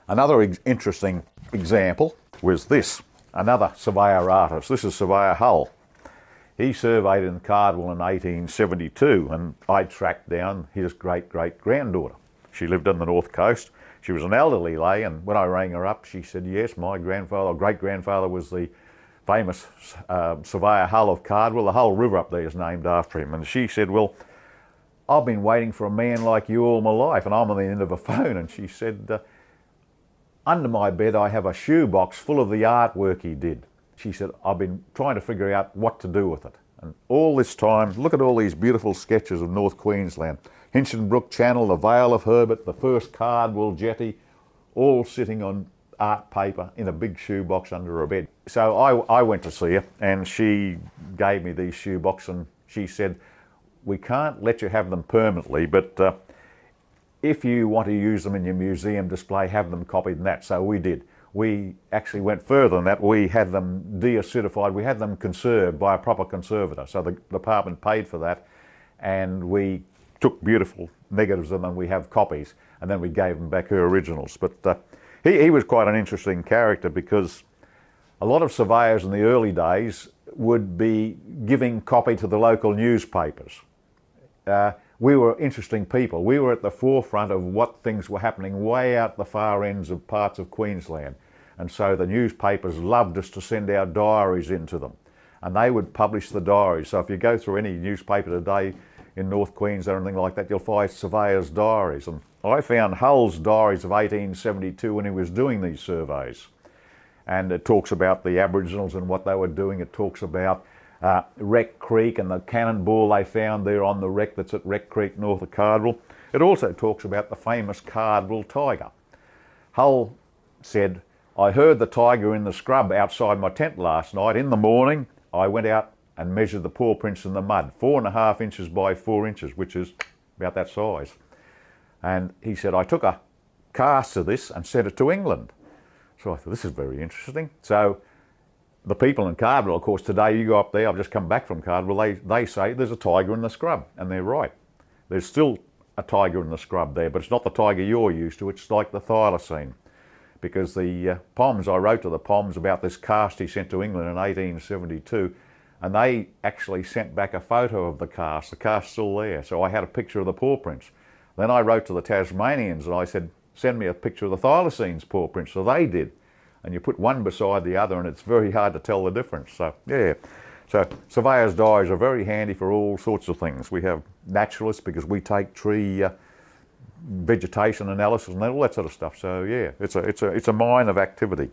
Another interesting example was this. Another surveyor artist. This is Surveyor Hull. He surveyed in Cardwell in 1872, and I tracked down his great-great-granddaughter. She lived on the north coast. She was an elderly lady, and when I rang her up, she said, yes, my grandfather, or great-grandfather, was the famous Surveyor Hull of Cardwell. The Hull River up there is named after him. And she said, well, I've been waiting for a man like you all my life. And I'm on the end of a phone, and she said, under my bed I have a shoebox full of the artwork he did. She said, I've been trying to figure out what to do with it. And all this time, look at all these beautiful sketches of North Queensland. Hinchinbrook Channel, the Vale of Herbert, the first Cardwell Jetty, all sitting on art paper in a big shoebox under her bed. So I went to see her, and she gave me these shoebox, and she said, we can't let you have them permanently, but if you want to use them in your museum display, have them copied and that. So we did. We actually went further than that. We had them deacidified. We had them conserved by a proper conservator. So the department paid for that, and we took beautiful negatives of them. We have copies, and then we gave them back her originals. But he was quite an interesting character, because a lot of surveyors in the early days would be giving copy to the local newspapers. We were interesting people. We were at the forefront of what things were happening way out the far ends of parts of Queensland. And so the newspapers loved us to send our diaries into them. And they would publish the diaries. So if you go through any newspaper today in North Queensland or anything like that, you'll find surveyors' diaries. And I found Hull's diaries of 1872 when he was doing these surveys. And it talks about the Aboriginals and what they were doing. It talks about Wreck Creek and the cannonball they found there on the wreck that's at Wreck Creek north of Cardwell. It also talks about the famous Cardwell tiger. Hull said, I heard the tiger in the scrub outside my tent last night. In the morning, I went out and measured the paw prints in the mud, 4.5 inches by 4 inches, which is about that size. And he said, I took a cast of this and sent it to England. So I thought, this is very interesting. So the people in Cardwell, of course, today you go up there, I've just come back from Cardwell, they say there's a tiger in the scrub, and they're right. There's still a tiger in the scrub there, but it's not the tiger you're used to, it's like the thylacine. Because the Poms, I wrote to the Poms about this cast he sent to England in 1872, and they actually sent back a photo of the cast's still there, so I had a picture of the paw prints. Then I wrote to the Tasmanians and I said, send me a picture of the thylacine's paw prints, so they did. And you put one beside the other and it's very hard to tell the difference. So yeah, so surveyors' diaries are very handy for all sorts of things. We have naturalists because we take tree vegetation analysis and all that sort of stuff. So yeah, it's a mine of activity.